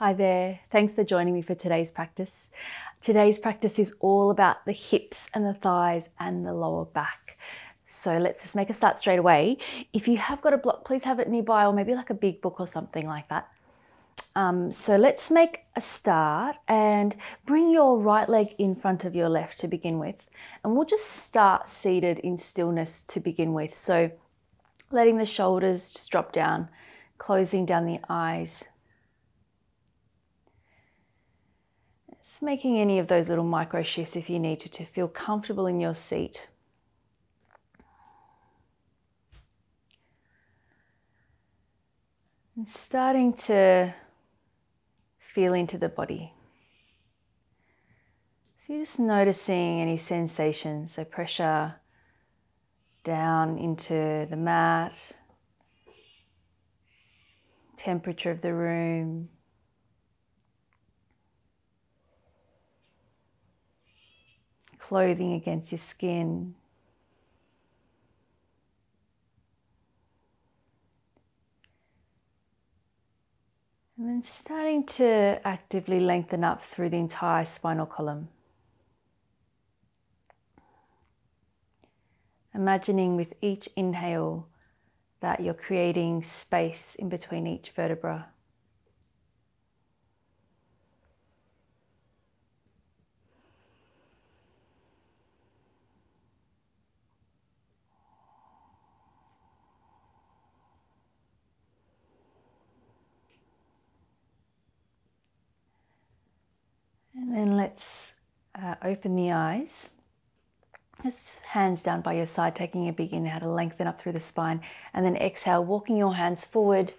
Hi there, thanks for joining me for today's practice. Today's practice is all about the hips and the thighs and the lower back. So let's just make a start straight away. If you have got a block, please have it nearby, or maybe like a big book or something like that. So let's make a start and bring your right leg in front of your left to begin with. And we'll just start seated in stillness to begin with. So letting the shoulders just drop down, closing down the eyes. Just making any of those little micro shifts if you need to feel comfortable in your seat. And starting to feel into the body. So you're just noticing any sensations, so pressure down into the mat, temperature of the room, clothing against your skin. And then starting to actively lengthen up through the entire spinal column. Imagining with each inhale that you're creating space in between each vertebra. And then let's open the eyes. Just hands down by your side, taking a big inhale to lengthen up through the spine. And then exhale, walking your hands forward,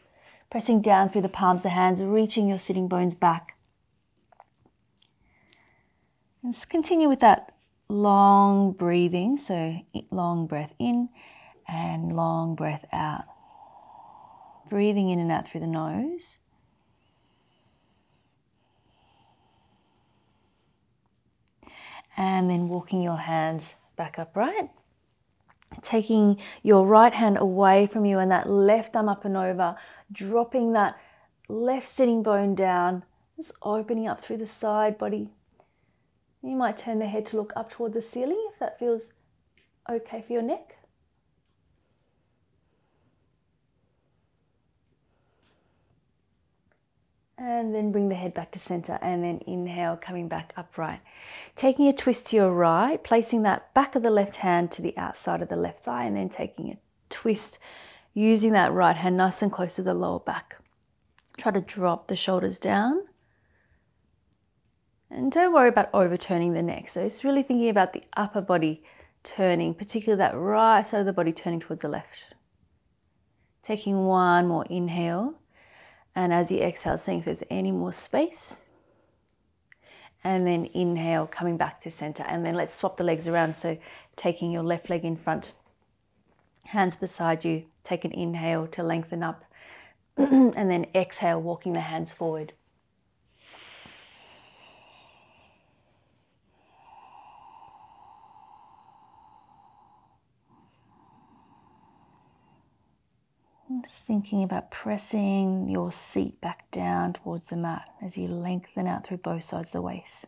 pressing down through the palms of the hands, reaching your sitting bones back. And just continue with that long breathing. So long breath in and long breath out. Breathing in and out through the nose. And then walking your hands back upright. Taking your right hand away from you and that left arm up and over, dropping that left sitting bone down, just opening up through the side body. You might turn the head to look up toward the ceiling if that feels okay for your neck. And then bring the head back to center and then inhale, coming back upright. Taking a twist to your right, placing that back of the left hand to the outside of the left thigh and then taking a twist, using that right hand nice and close to the lower back. Try to drop the shoulders down. And don't worry about overturning the neck. So it's really thinking about the upper body turning, particularly that right side of the body turning towards the left. Taking one more inhale. And as you exhale, seeing if there's any more space. And then inhale, coming back to center. And then let's swap the legs around. So taking your left leg in front, hands beside you. Take an inhale to lengthen up. And then exhale, walking the hands forward. Just thinking about pressing your seat back down towards the mat as you lengthen out through both sides of the waist.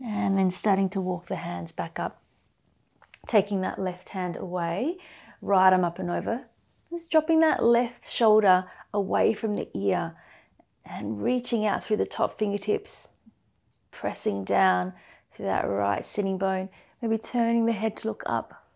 And then starting to walk the hands back up. Taking that left hand away, right arm up and over. Just dropping that left shoulder away from the ear and reaching out through the top fingertips. Pressing down through that right sitting bone. Maybe turning the head to look up.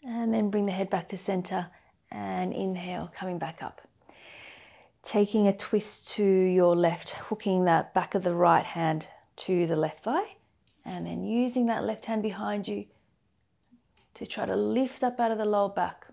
And then bring the head back to center and inhale, coming back up. Taking a twist to your left, hooking that back of the right hand to the left thigh. And then using that left hand behind you to try to lift up out of the lower back.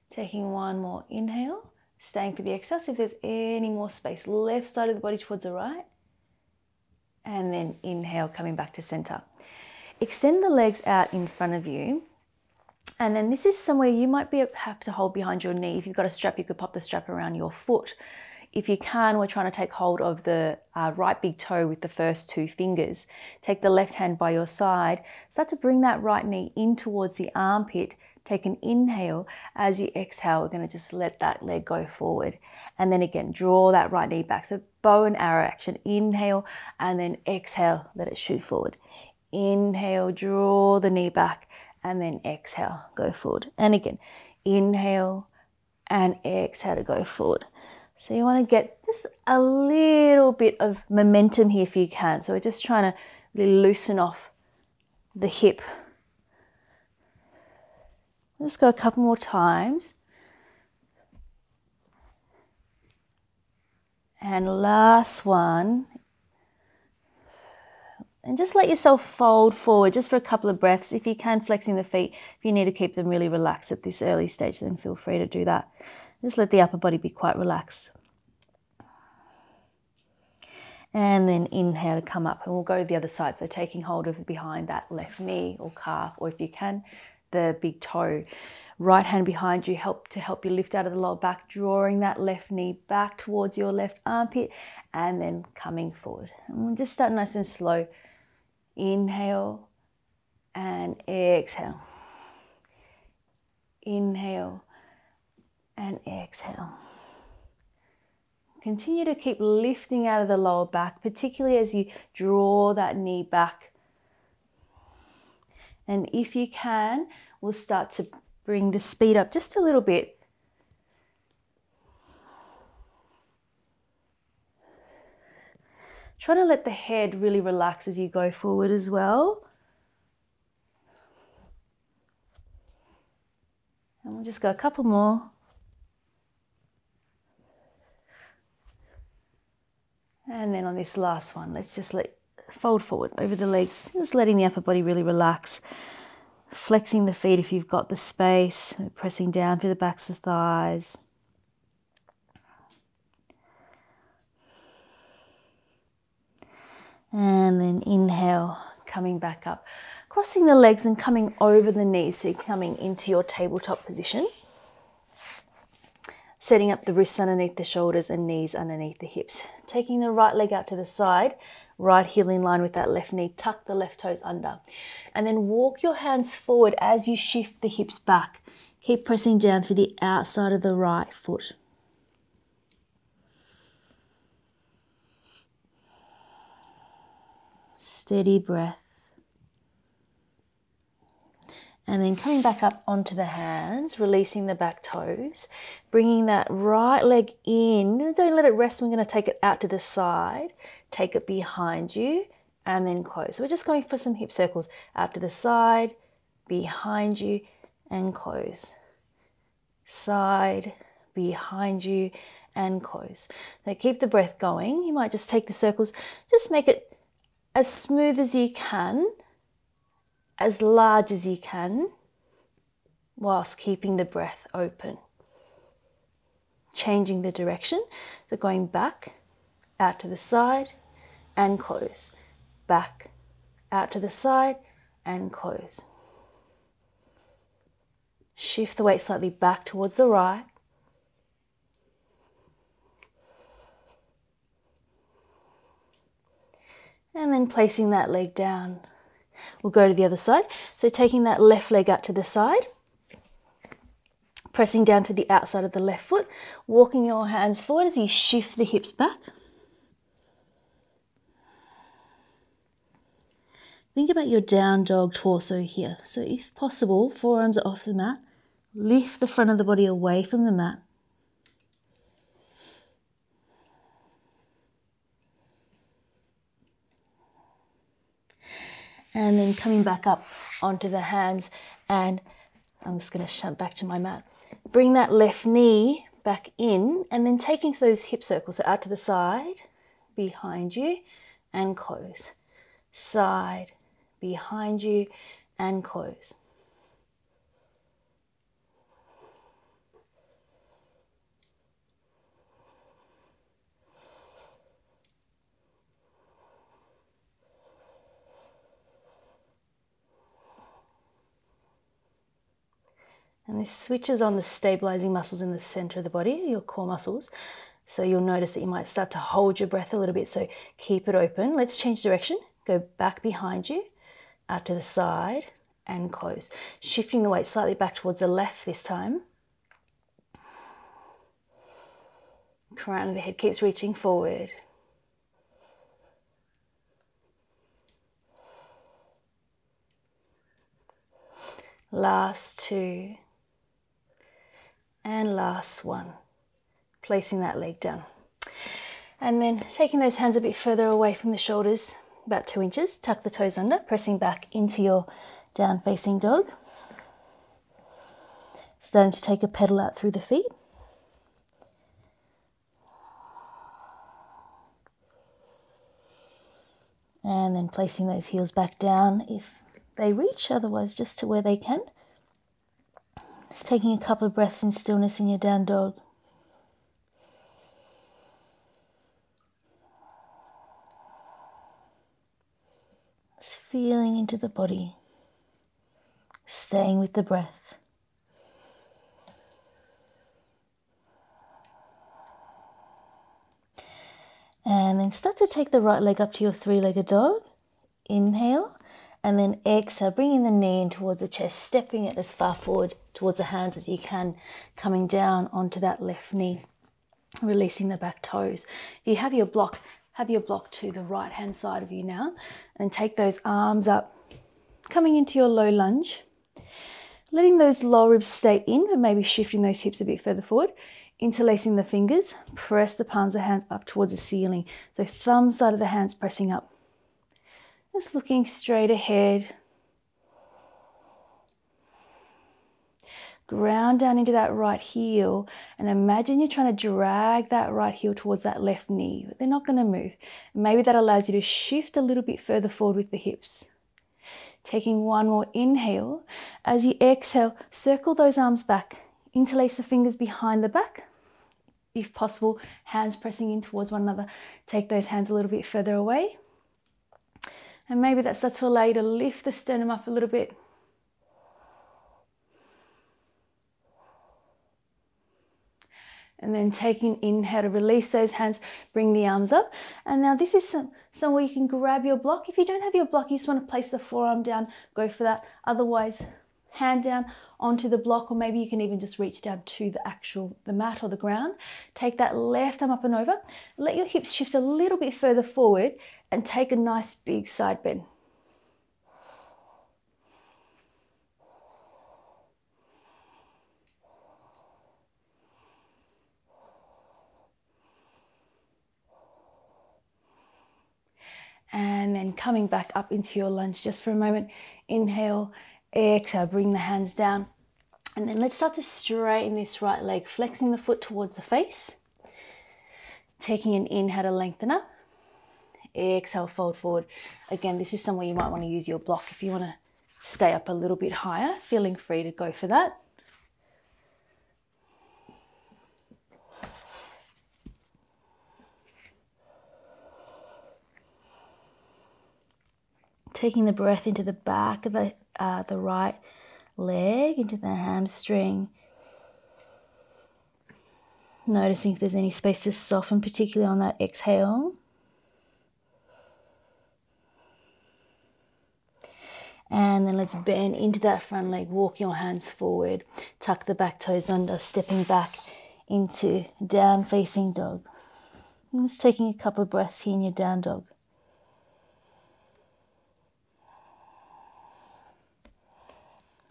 Taking one more inhale, Staying for the exhale, see if there's any more space. Left side of the body towards the right. And then inhale, coming back to center. Extend the legs out in front of you. And then this is somewhere you might have to hold behind your knee. If you've got a strap, you could pop the strap around your foot. If you can, we're trying to take hold of the right big toe with the first 2 fingers. Take the left hand by your side. Start to bring that right knee in towards the armpit. Take an inhale. As you exhale, we're going to just let that leg go forward. And then again, draw that right knee back. So bow and arrow action. Inhale and then exhale, let it shoot forward. Inhale, draw the knee back and then exhale, go forward. And again, inhale and exhale to go forward. So you want to get just a little bit of momentum here if you can. So we're just trying to really loosen off the hip. Let's go a couple more times. And last one. And just let yourself fold forward just for a couple of breaths. If you can, flexing the feet. If you need to keep them really relaxed at this early stage, then feel free to do that. Just let the upper body be quite relaxed. And then inhale to come up, and we'll go to the other side. So taking hold of behind that left knee or calf, or if you can, the big toe. Right hand behind you, help you lift out of the lower back, drawing that left knee back towards your left armpit, and then coming forward. And we'll just start nice and slow. Inhale and exhale. Inhale and exhale. Continue to keep lifting out of the lower back, particularly as you draw that knee back. And if you can, we'll start to bring the speed up just a little bit. Try to let the head really relax as you go forward as well. And we'll just go a couple more. And then on this last one, let's just fold forward over the legs, just letting the upper body really relax. Flexing the feet if you've got the space, pressing down through the backs of the thighs. And then inhale, coming back up. Crossing the legs and coming over the knees, so you're coming into your tabletop position. Setting up the wrists underneath the shoulders and knees underneath the hips. Taking the right leg out to the side, right heel in line with that left knee, tuck the left toes under. And then walk your hands forward as you shift the hips back. Keep pressing down through the outside of the right foot. Steady breath. And then coming back up onto the hands, releasing the back toes, bringing that right leg in. Don't let it rest. We're going to take it out to the side, take it behind you, and then close. So we're just going for some hip circles. Out to the side, behind you, and close. Side, behind you, and close. Now keep the breath going. You might just take the circles, just make it as smooth as you can, as large as you can, whilst keeping the breath open. Changing the direction, so going back, out to the side, and close. Back, out to the side, and close. Shift the weight slightly back towards the right. And then placing that leg down. We'll go to the other side. So taking that left leg out to the side, pressing down through the outside of the left foot, walking your hands forward as you shift the hips back. Think about your down dog torso here. So if possible, forearms are off the mat. Lift the front of the body away from the mat. And then coming back up onto the hands, and I'm just going to shunt back to my mat. Bring that left knee back in, and then taking those hip circles, so out to the side, behind you, and close. Side, behind you, and close. And this switches on the stabilizing muscles in the center of the body, your core muscles. So you'll notice that you might start to hold your breath a little bit. So keep it open. Let's change direction. Go back behind you, out to the side, and close. Shifting the weight slightly back towards the left this time. Crown of the head keeps reaching forward. Last two. And last one. Placing that leg down. And then taking those hands a bit further away from the shoulders, about 2 inches. Tuck the toes under, pressing back into your down facing dog. Starting to take a pedal out through the feet. And then placing those heels back down if they reach, otherwise just to where they can. Just taking a couple of breaths in stillness in your down dog. Just feeling into the body, staying with the breath. And then start to take the right leg up to your three-legged dog. Inhale, and then exhale, bringing the knee in towards the chest, stepping it as far forward towards the hands as you can, coming down onto that left knee, releasing the back toes. If you have your block to the right-hand side of you now, and take those arms up, coming into your low lunge, letting those lower ribs stay in, but maybe shifting those hips a bit further forward. Interlacing the fingers, press the palms of the hands up towards the ceiling. So thumb side of the hands pressing up. Just looking straight ahead. Ground down into that right heel and imagine you're trying to drag that right heel towards that left knee, but they're not going to move. Maybe that allows you to shift a little bit further forward with the hips. Taking one more inhale. As you exhale, circle those arms back. Interlace the fingers behind the back. If possible, hands pressing in towards one another. Take those hands a little bit further away. And maybe that starts to allow you to lift the sternum up a little bit. And then taking an inhale to release those hands, bring the arms up. And now this is somewhere you can grab your block. If you don't have your block, you just want to place the forearm down, go for that. Otherwise, hand down onto the block, or maybe you can even just reach down to the mat or the ground. Take that left arm up and over. Let your hips shift a little bit further forward and take a nice big side bend. And then coming back up into your lunge just for a moment. Inhale, exhale, bring the hands down. And then let's start to straighten this right leg, flexing the foot towards the face. Taking an inhale to lengthen up. Exhale, fold forward. Again, this is somewhere you might want to use your block if you want to stay up a little bit higher. Feeling free to go for that. Taking the breath into the back of the right leg, into the hamstring. Noticing if there's any space to soften, particularly on that exhale. And then let's bend into that front leg, walk your hands forward, tuck the back toes under, stepping back into down facing dog. And just taking a couple of breaths here in your down dog.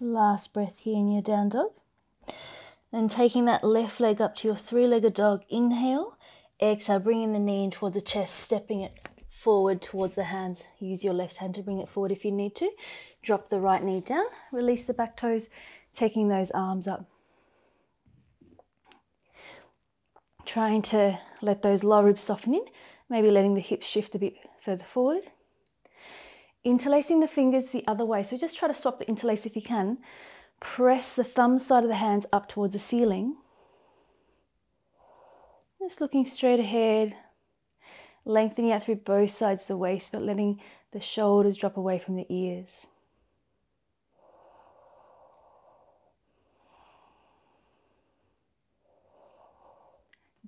Last breath here in your down dog. And taking that left leg up to your three-legged dog. Inhale, exhale, bringing the knee in towards the chest, stepping it forward towards the hands. Use your left hand to bring it forward if you need to. Drop the right knee down, release the back toes, taking those arms up. Trying to let those lower ribs soften in, maybe letting the hips shift a bit further forward. Interlacing the fingers the other way, so just try to swap the interlace if you can. Press the thumb side of the hands up towards the ceiling. Just looking straight ahead, lengthening out through both sides of the waist, but letting the shoulders drop away from the ears.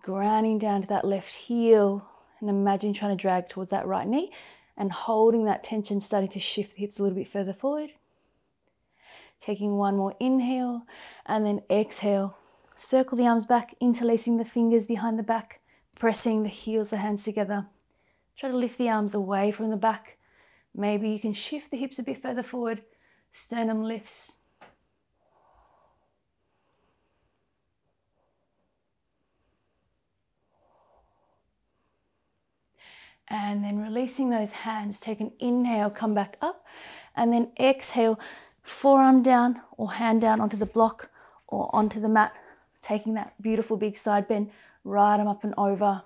grounding down to that left heel, and imagine trying to drag towards that right knee and holding that tension, starting to shift the hips a little bit further forward. Taking one more inhale and then exhale. Circle the arms back, interlacing the fingers behind the back, pressing the heels, the hands together. Try to lift the arms away from the back. Maybe you can shift the hips a bit further forward. Sternum lifts. And then releasing those hands, take an inhale, come back up, and then exhale, forearm down or hand down onto the block or onto the mat, taking that beautiful big side bend, right arm up and over.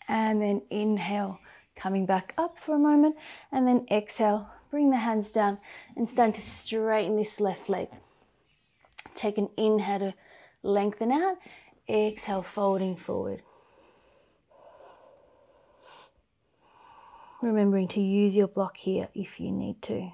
And then inhale, coming back up for a moment, and then exhale, bring the hands down and start to straighten this left leg. Take an inhale to lengthen out, exhale, folding forward. Remembering to use your block here if you need to.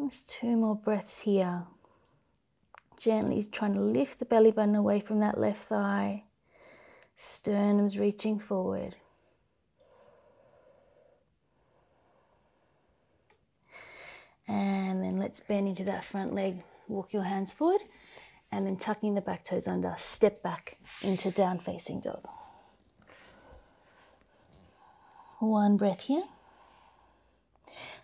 Just 2 more breaths here. Gently trying to lift the belly button away from that left thigh. Sternum's reaching forward. And then let's bend into that front leg. Walk your hands forward and then tucking the back toes under. Step back into down facing dog. 1 breath here.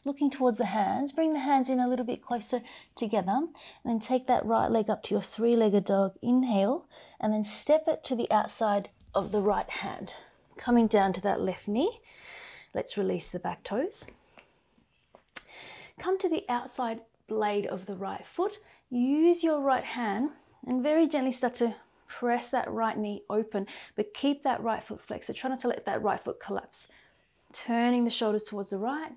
Looking towards the hands, bring the hands in a little bit closer together and then take that right leg up to your 3-legged dog. Inhale and then step it to the outside of the right hand. Coming down to that left knee. Let's release the back toes. Come to the outside blade of the right foot. Use your right hand and very gently start to press that right knee open, but keep that right foot flexed. So try not to let that right foot collapse. Turning the shoulders towards the right.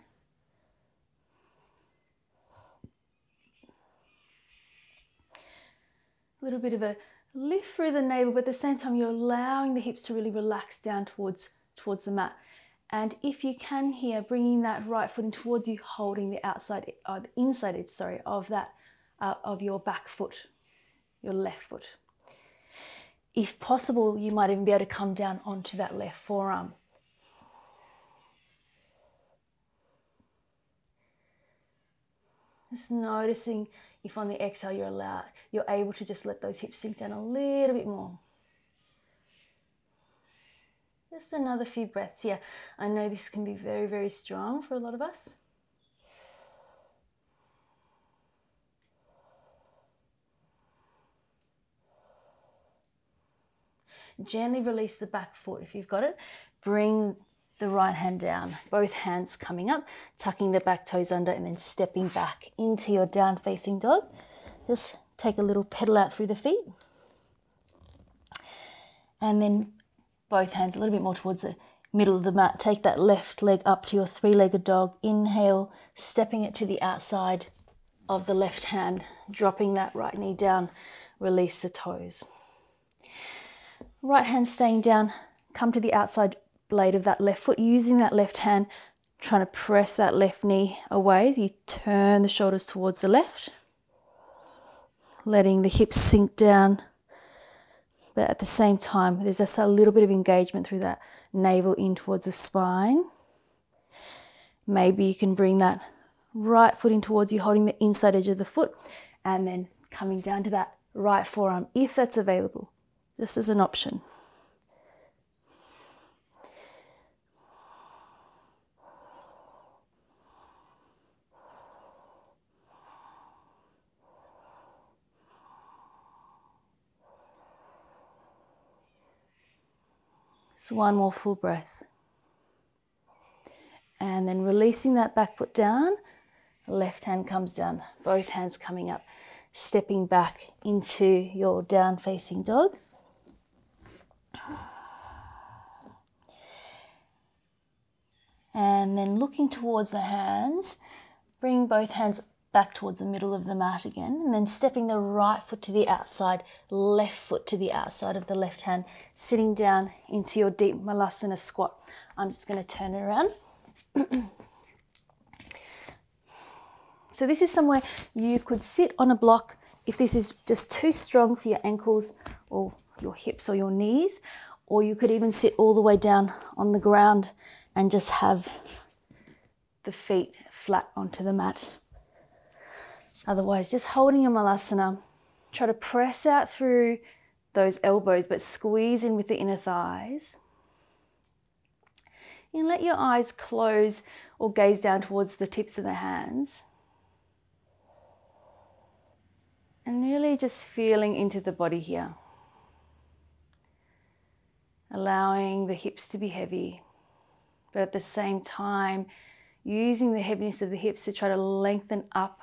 A little bit of a lift through the navel, but at the same time you're allowing the hips to really relax down towards the mat. And if you can here, bringing that right foot in towards you, holding the outside, the inside edge, sorry, of that, of your back foot, your left foot. If possible, you might even be able to come down onto that left forearm. Just noticing if on the exhale you're able to just let those hips sink down a little bit more. Just another few breaths here. I know this can be very, very strong for a lot of us. Gently release the back foot if you've got it. Bring the right hand down, both hands coming up, tucking the back toes under and then stepping back into your down facing dog. Just take a little pedal out through the feet. And then both hands a little bit more towards the middle of the mat. Take that left leg up to your 3-legged dog. Inhale, stepping it to the outside of the left hand, dropping that right knee down, release the toes. Right hand staying down, come to the outside blade of that left foot, using that left hand, trying to press that left knee away as you turn the shoulders towards the left, letting the hips sink down, but at the same time there's just a little bit of engagement through that navel in towards the spine. Maybe you can bring that right foot in towards you, holding the inside edge of the foot, and then coming down to that right forearm if that's available, just as an option. So 1 more full breath. And then releasing that back foot down, left hand comes down, both hands coming up, stepping back into your down facing dog. And then looking towards the hands, Bring both hands back towards the middle of the mat again, and then stepping the right foot to the outside, left foot to the outside of the left hand, sitting down into your deep malasana squat. I'm just going to turn it around. So this is somewhere you could sit on a block if this is just too strong for your ankles or your hips or your knees, or you could even sit all the way down on the ground and just have the feet flat onto the mat. Otherwise, just holding your malasana, try to press out through those elbows, but squeeze in with the inner thighs. And let your eyes close or gaze down towards the tips of the hands. And really just feeling into the body here. Allowing the hips to be heavy, but at the same time, using the heaviness of the hips to try to lengthen up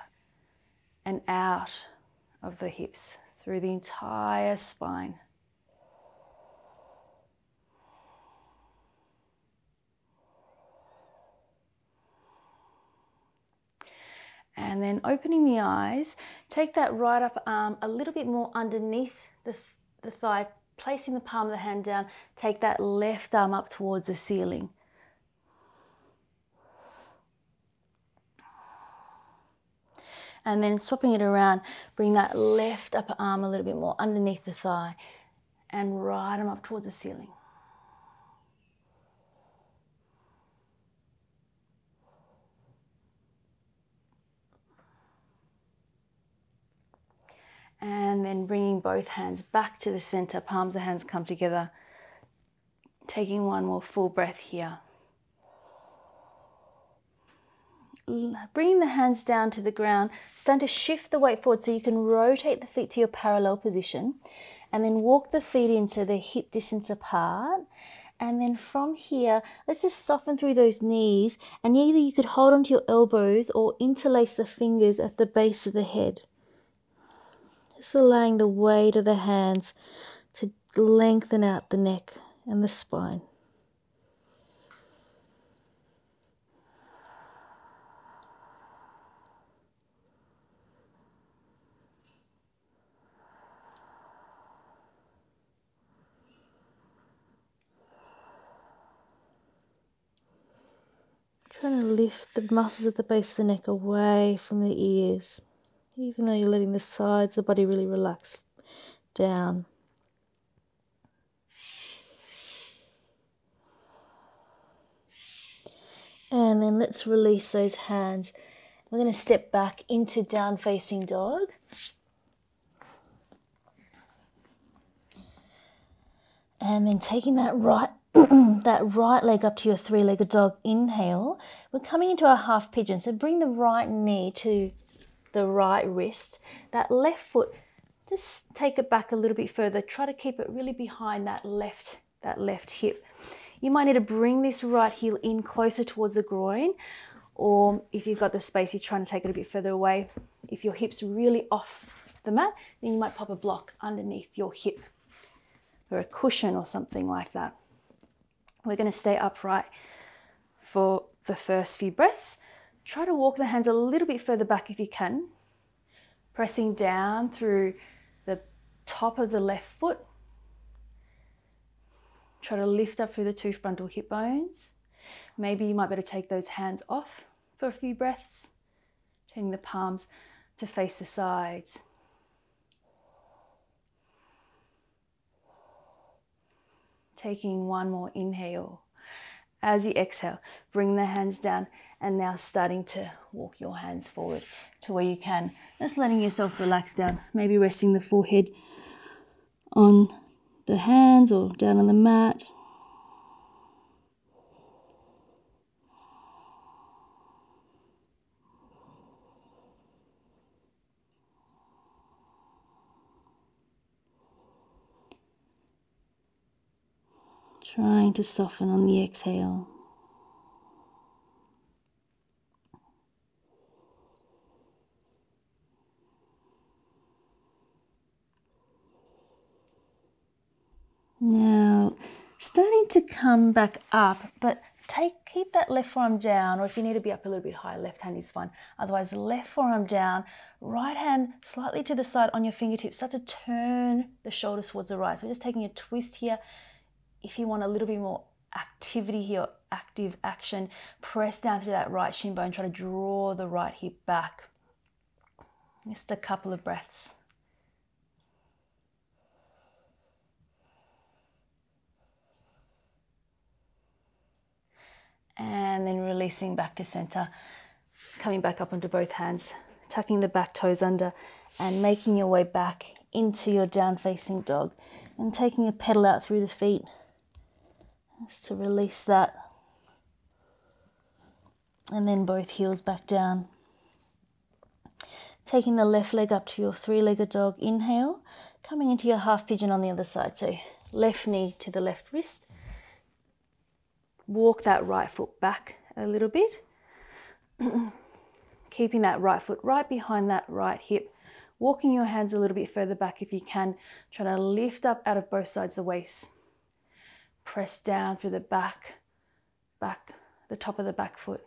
and out of the hips through the entire spine. And then opening the eyes, take that right upper arm a little bit more underneath the thigh, placing the palm of the hand down, take that left arm up towards the ceiling. And then swapping it around, bring that left upper arm a little bit more underneath the thigh and right arm up towards the ceiling. And then bringing both hands back to the center, palms of the hands come together, taking one more full breath here. Bringing the hands down to the ground, starting to shift the weight forward so you can rotate the feet to your parallel position and then walk the feet in so they're hip distance apart. And then from here, let's just soften through those knees, and either you could hold onto your elbows or interlace the fingers at the base of the head. Just allowing the weight of the hands to lengthen out the neck and the spine. Trying to lift the muscles at the base of the neck away from the ears, even though you're letting the sides of the body really relax down. And then let's release those hands. We're going to step back into down facing dog. And then taking that right leg up to your three-legged dog, inhale. We're coming into our half pigeon, so bring the right knee to the right wrist. That left foot, just take it back a little bit further. Try to keep it really behind that left hip. You might need to bring this right heel in closer towards the groin, or if you've got the space, you're trying to take it a bit further away. If your hip's really off the mat, then you might pop a block underneath your hip or a cushion or something like that. We're going to stay upright for the first few breaths. Try to walk the hands a little bit further back if you can, pressing down through the top of the left foot. Try to lift up through the two frontal hip bones. Maybe you might better take those hands off for a few breaths, turning the palms to face the sides. Taking one more inhale. As you exhale, bring the hands down, and now starting to walk your hands forward to where you can. Just letting yourself relax down, maybe resting the forehead on the hands or down on the mat. Trying to soften on the exhale. Now, starting to come back up, but keep that left forearm down, or if you need to be up a little bit higher, left hand is fine. Otherwise, left forearm down, right hand slightly to the side on your fingertips. Start to turn the shoulders towards the right. So we're just taking a twist here. If you want a little bit more activity here, active action, press down through that right shin bone. Try to draw the right hip back. Just a couple of breaths. And then releasing back to center, coming back up onto both hands, tucking the back toes under and making your way back into your down facing dog and taking a pedal out through the feet just to release that. And then both heels back down. Taking the left leg up to your three-legged dog, inhale, coming into your half pigeon on the other side. So left knee to the left wrist. Walk that right foot back a little bit, keeping that right foot right behind that right hip, walking your hands a little bit further back if you can, trying to lift up out of both sides of the waist. Press down through the back, the top of the back foot.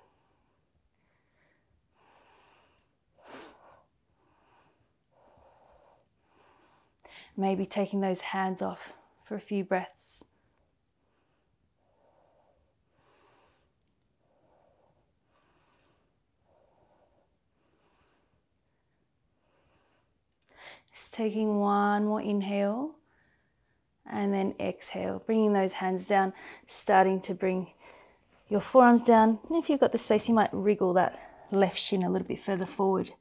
Maybe taking those hands off for a few breaths. Just taking one more inhale and then exhale, bringing those hands down, starting to bring your forearms down. And if you've got the space, you might wriggle that left shin a little bit further forward.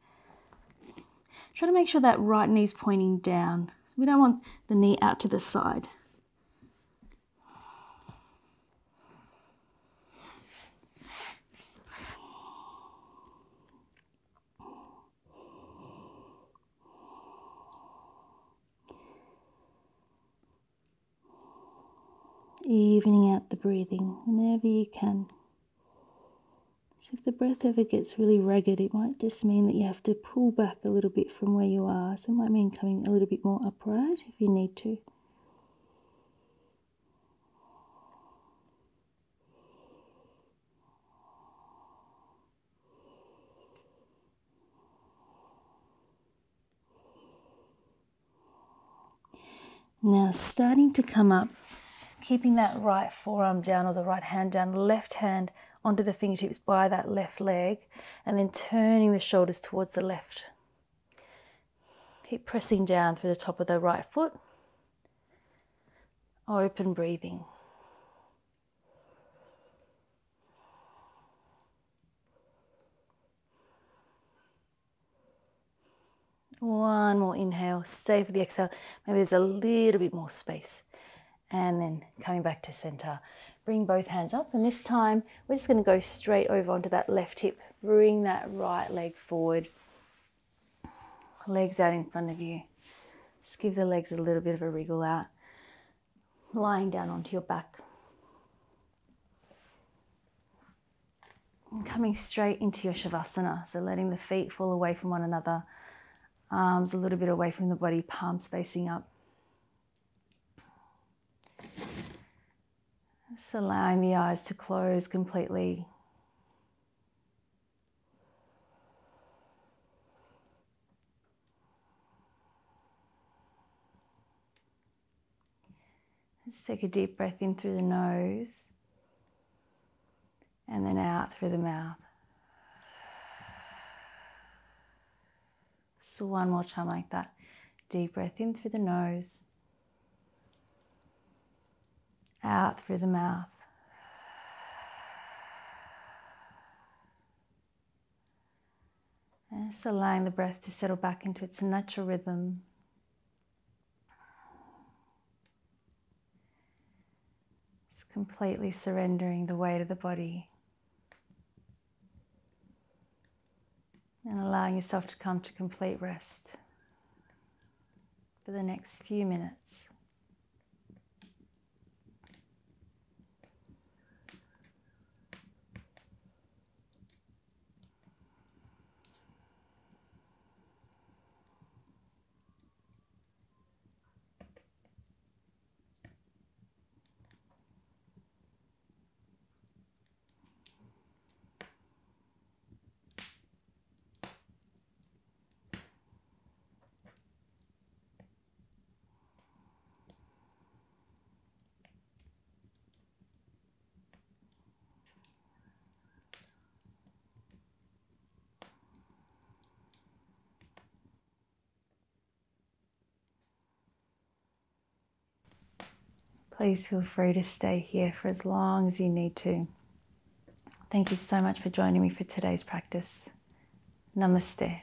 Try to make sure that right knee's pointing down. We don't want the knee out to the side. Evening out the breathing whenever you can. So if the breath ever gets really ragged, it might just mean that you have to pull back a little bit from where you are. So it might mean coming a little bit more upright if you need to. Now starting to come up, keeping that right forearm down or the right hand down, left hand onto the fingertips by that left leg, and then turning the shoulders towards the left. Keep pressing down through the top of the right foot. Open breathing. One more inhale, stay for the exhale. Maybe there's a little bit more space. And then coming back to center. Bring both hands up, and this time we're just going to go straight over onto that left hip. Bring that right leg forward. Legs out in front of you. Just give the legs a little bit of a wriggle out. Lying down onto your back. And coming straight into your Shavasana. So letting the feet fall away from one another. Arms a little bit away from the body, palms facing up. Just allowing the eyes to close completely. Let's take a deep breath in through the nose and then out through the mouth. So one more time like that. Deep breath in through the nose, out through the mouth. And just allowing the breath to settle back into its natural rhythm. Just completely surrendering the weight of the body. And allowing yourself to come to complete rest for the next few minutes. Please feel free to stay here for as long as you need to. Thank you so much for joining me for today's practice. Namaste.